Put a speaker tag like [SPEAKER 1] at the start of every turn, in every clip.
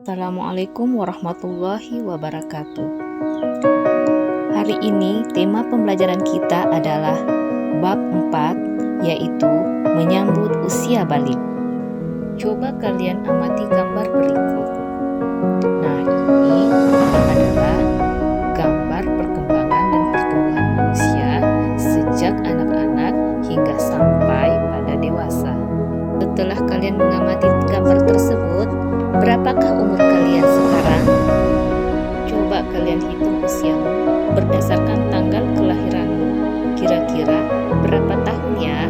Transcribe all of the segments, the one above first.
[SPEAKER 1] Assalamualaikum warahmatullahi wabarakatuh. Hari ini tema pembelajaran kita adalah bab 4, yaitu menyambut usia balik. Coba kalian amati gambar berikut. Nah, ini adalah gambar perkembangan dan pertumbuhan manusia sejak anak-anak hingga sampai pada dewasa. Setelah kalian mengamati gambar tersebut, berapakah umur kalian sekarang? Coba kalian hitung usiamu berdasarkan tanggal kelahiranmu. Kira-kira berapa tahun ya?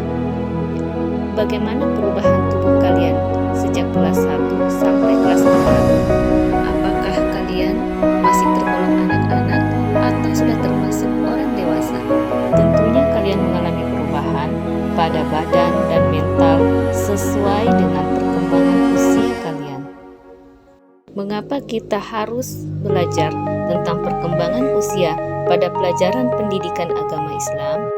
[SPEAKER 1] Bagaimana perubahan tubuh kalian sejak kelas 1 sampai kelas 4? Apakah kalian masih tergolong anak-anak atau sudah termasuk orang dewasa? Tentunya kalian mengalami perubahan pada badan dan mental sesuai dengan perkembangan usia kalian. Mengapa kita harus belajar tentang perkembangan usia pada pelajaran pendidikan agama Islam?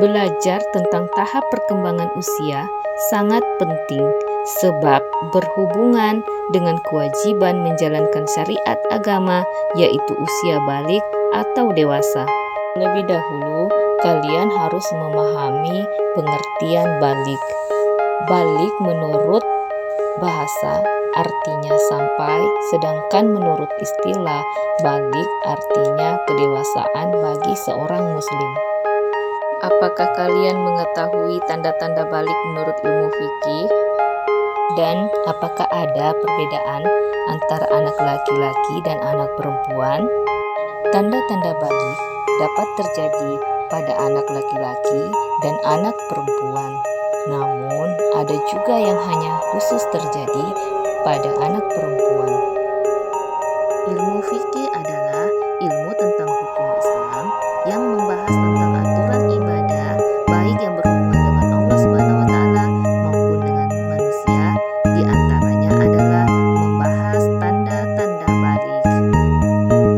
[SPEAKER 1] Belajar tentang tahap perkembangan usia sangat penting sebab berhubungan dengan kewajiban menjalankan syariat agama, yaitu usia balik atau dewasa. Lebih dahulu, kalian harus memahami pengertian balik. Balik menurut bahasa artinya sampai, sedangkan menurut istilah balik artinya kedewasaan bagi seorang muslim. Apakah kalian mengetahui tanda-tanda balik menurut ilmu fikih? Dan apakah ada perbedaan antara anak laki-laki dan anak perempuan? Tanda-tanda balik dapat terjadi pada anak laki-laki dan anak perempuan. Namun, ada juga yang hanya khusus terjadi pada anak perempuan. Ilmu fikih adalah ilmu tentang hukum Islam yang membahas tentang aturan ibadah, baik yang berhubungan dengan Allah Subhanahu wa Ta'ala maupun dengan manusia. Di antaranya adalah membahas tanda-tanda balik.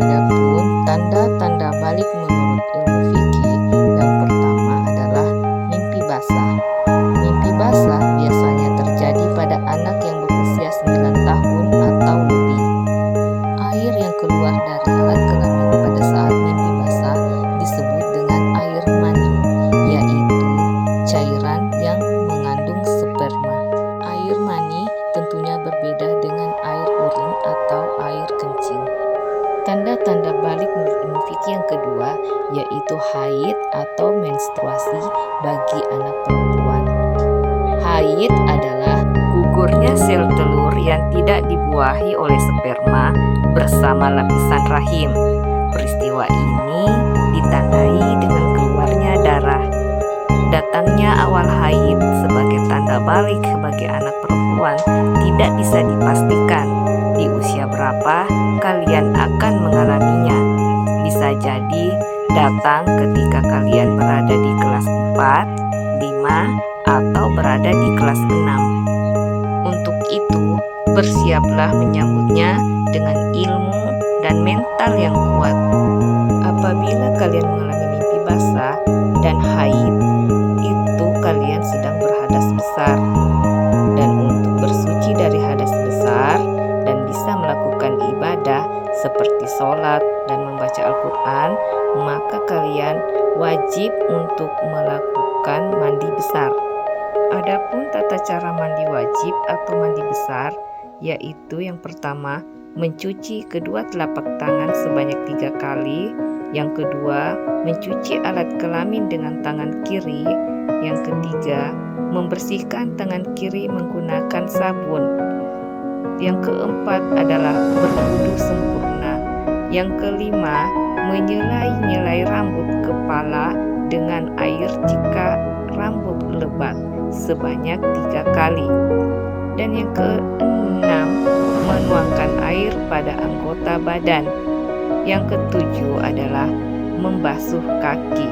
[SPEAKER 1] Adapun tanda-tanda balik menurut ilmu fikih, yang pertama adalah mimpi basah. Mimpi basah biasanya terjadi pada anak yang berusia 9 tahun atau lebih. Air yang keluar dari alat kelamin pada saat mimpi basah disebut dengan air mani, yaitu cairan yang mengandung sperma. Air mani tentunya berbeda dengan air urin atau air kencing. Tanda-tanda balik menurut ilmu fikih yang kedua yaitu haid atau menstruasi bagi anak perempuan. Haid adalah gugurnya sel telur yang tidak dibuahi oleh sperma bersama lapisan rahim. Peristiwa ini ditandai dengan keluarnya darah. Datangnya awal haid sebagai tanda balik bagi anak perempuan tidak bisa dipastikan di usia berapa kalian akan mengalaminya. Bisa jadi datang ketika kalian berada di kelas 4, 5, atau berada di kelas 6. Untuk itu, bersiaplah menyambutnya dengan ilmu dan mental yang kuat. Apabila kalian mengalami mimpi basah dan haid, itu kalian sedang berhadas besar. Dan untuk bersuci dari hadas besar dan bisa melakukan ibadah seperti sholat dan membaca Al-Quran, maka kalian wajib untuk melakukan mandi besar. Adapun tata cara mandi wajib atau mandi besar, yaitu yang pertama, mencuci kedua telapak tangan sebanyak 3 kali. Yang kedua, mencuci alat kelamin dengan tangan kiri. Yang ketiga, membersihkan tangan kiri menggunakan sabun. Yang keempat adalah berwudu sempurna. Yang kelima, menyelai-nyelai rambut kepala dengan air jika rambut lebat sebanyak 3 kali. Dan yang keenam, menuangkan air pada anggota badan. Yang ketujuh adalah membasuh kaki.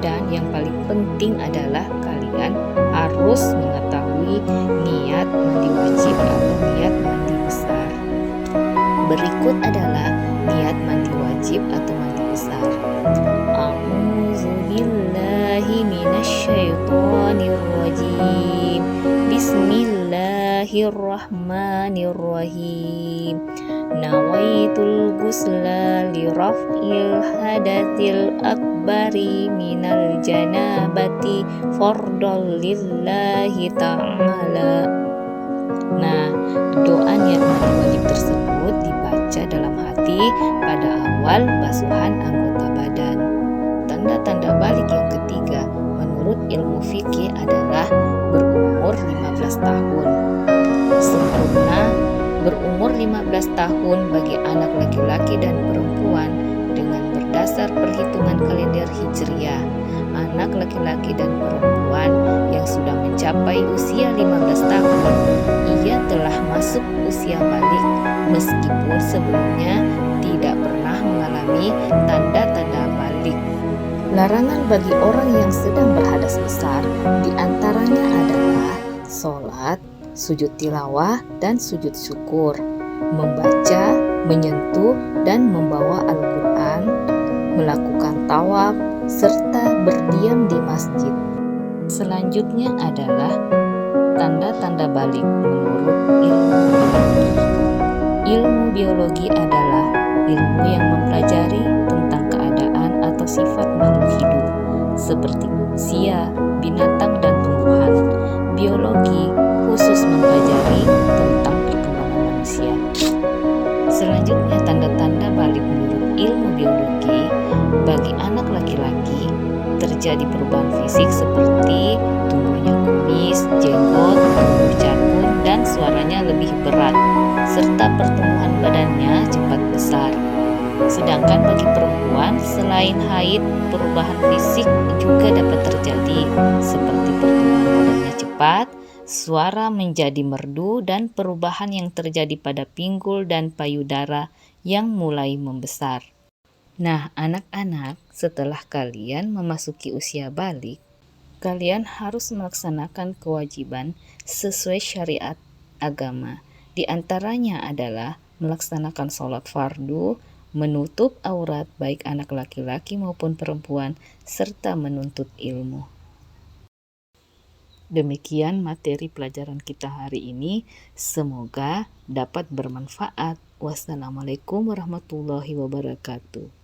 [SPEAKER 1] Dan yang paling penting adalah kalian harus mengetahui niat mandi wajib atau niat mandi besar. Berikut adalah niat mandi wajib atau mandi besar. A'udzubillahi minasyaitonirrajim. Bismillahirrahmanirrahim. Bismillahirrahmanirrahim. Nawaitul ghusla li raf'il hadatsil akbari minal janabati fardol lillahi ta'ala. Nah, doa niat mandi wajib tersebut dibaca dalam hati pada awal basuhan anggota badan. Tanda-tanda balik yang ketiga menurut ilmu fikih adalah berumur 15 tahun. Sempurna berumur 15 tahun bagi anak laki-laki dan perempuan dengan berdasar perhitungan kalender Hijriah. Anak laki-laki dan perempuan yang sudah mencapai usia 15 tahun, ia telah masuk usia balik meskipun sebelumnya tidak pernah mengalami tanda-tanda balik. Larangan bagi orang yang sedang berhadas besar diantaranya adalah sholat, sujud tilawah, dan sujud syukur, membaca, menyentuh, dan membawa Al-Quran, melakukan tawaf, serta berdiam di masjid. Selanjutnya adalah tanda-tanda balik menurut ilmu biologi. Ilmu biologi adalah ilmu yang mempelajari tentang keadaan atau sifat makhluk hidup seperti manusia, binatang, dan tumbuhan. Biologi khusus mempelajari tentang perkembangan manusia. Selanjutnya tanda-tanda balik menurut ilmu biologi bagi anak laki-laki terjadi perubahan fisik seperti tumbuhnya kumis, jenggot, tumbuh jakun, dan suaranya lebih berat, serta pertumbuhan badannya cepat besar. Sedangkan bagi perempuan, selain haid, perubahan fisik juga dapat terjadi seperti pertumbuhan badannya cepat, suara menjadi merdu, dan perubahan yang terjadi pada pinggul dan payudara yang mulai membesar. Nah, anak-anak, setelah kalian memasuki usia balik, kalian harus melaksanakan kewajiban sesuai syariat agama. Di antaranya adalah melaksanakan sholat fardu, menutup aurat baik anak laki-laki maupun perempuan, serta menuntut ilmu. Demikian materi pelajaran kita hari ini. Semoga dapat bermanfaat. Wassalamualaikum warahmatullahi wabarakatuh.